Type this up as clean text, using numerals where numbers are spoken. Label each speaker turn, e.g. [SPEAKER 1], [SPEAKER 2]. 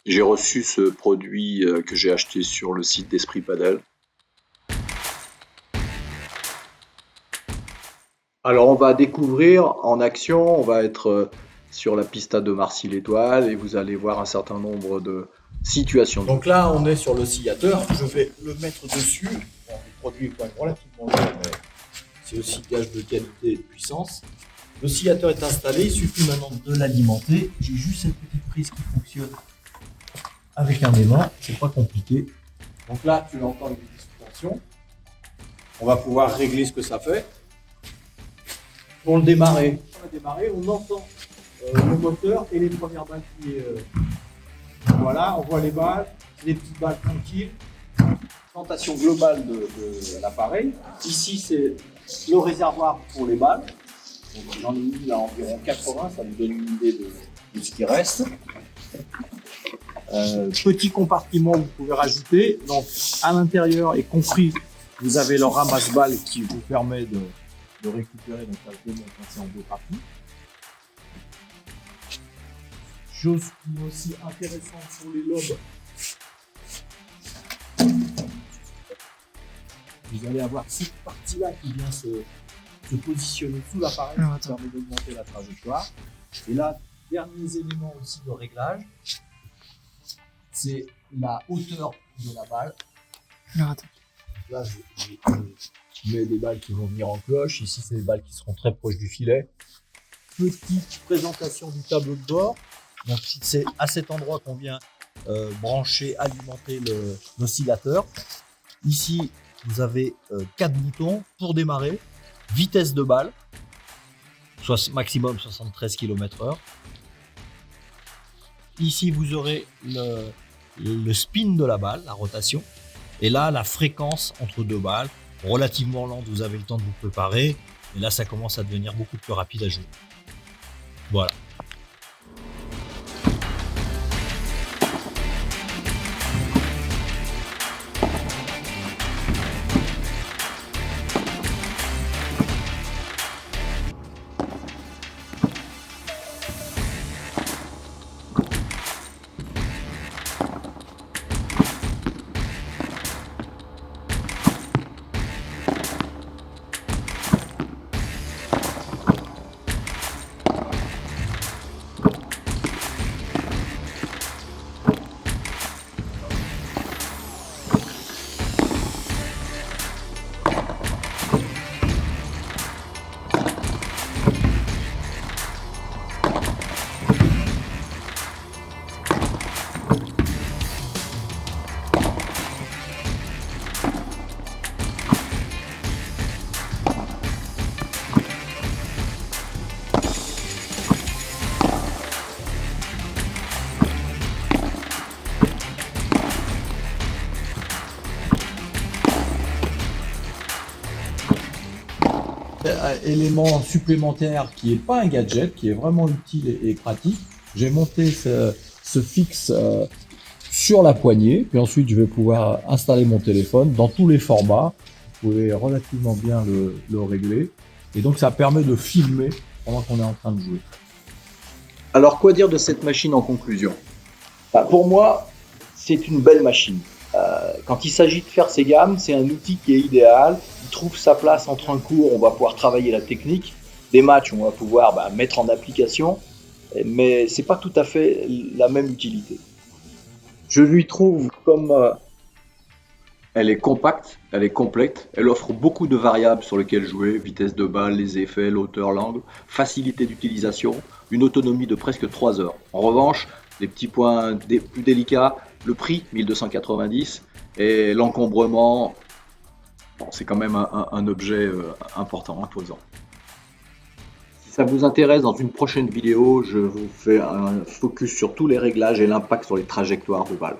[SPEAKER 1] J'ai reçu ce produit que j'ai acheté sur le site d'Esprit Padel. Alors on va découvrir en action, on va être sur la pista de Marcy-l'Étoile et vous allez voir un certain nombre de situations de jeu.
[SPEAKER 2] Donc là, on est sur l'oscillateur. Je vais le mettre dessus. Bon, le produit est quand même relativement lourd, mais c'est aussi gage de qualité et de puissance. L'oscillateur est installé. Il suffit maintenant de l'alimenter. J'ai juste cette petite prise qui fonctionne avec un aimant. C'est pas compliqué. Donc là, tu l'entends avec une suspension. On va pouvoir régler ce que ça fait. Pour le démarrer, on entend le moteur et les premières balles qui voilà, on voit les balles, les petites balles tranquilles. Présentation globale de l'appareil. Ici, c'est le réservoir pour les balles. J'en ai mis là environ 80, ça nous donne une idée de ce qui reste. Petit compartiment que vous pouvez rajouter. Donc, à l'intérieur est compris, vous avez le ramasse-balles qui vous permet de récupérer, donc ça se démonte quand c'est en deux parties. Chose qui est aussi intéressante sur les lobes. Vous allez avoir cette partie-là qui vient se positionner sous l'appareil, qui permet d'augmenter la trajectoire. Et là, derniers éléments aussi de réglage, c'est la hauteur de la balle. Là, je mets des balles qui vont venir en cloche. Ici, c'est des balles qui seront très proches du filet. Petite présentation du tableau de bord. Donc, c'est à cet endroit qu'on vient brancher, alimenter l'oscillateur. Ici, vous avez 4 boutons pour démarrer. Vitesse de balle, soit maximum 73 km/h. Ici, vous aurez le spin de la balle, la rotation. Et là, la fréquence entre deux balles, relativement lente, vous avez le temps de vous préparer. Et là, ça commence à devenir beaucoup plus rapide à jouer. Voilà. Élément supplémentaire qui n'est pas un gadget, qui est vraiment utile et pratique. J'ai monté ce fixe sur la poignée, puis ensuite je vais pouvoir installer mon téléphone dans tous les formats. Vous pouvez relativement bien le régler, et donc ça permet de filmer pendant qu'on est en train de jouer.
[SPEAKER 1] Alors quoi dire de cette machine en conclusion? Pour moi, c'est une belle machine. Quand il s'agit de faire ses gammes, c'est un outil qui est idéal. Il trouve sa place entre un cours, on va pouvoir travailler la technique. Des matchs, on va pouvoir mettre en application. Mais c'est pas tout à fait la même utilité. Je lui trouve comme elle est compacte, elle est complète, elle offre beaucoup de variables sur lesquelles jouer, vitesse de balle, les effets, l'auteur, l'angle, facilité d'utilisation, une autonomie de presque 3 heures. En revanche, les petits points plus délicats, le prix, 1290, et l'encombrement, bon, c'est quand même un objet important, imposant. Si ça vous intéresse, dans une prochaine vidéo, je vous fais un focus sur tous les réglages et l'impact sur les trajectoires de balles.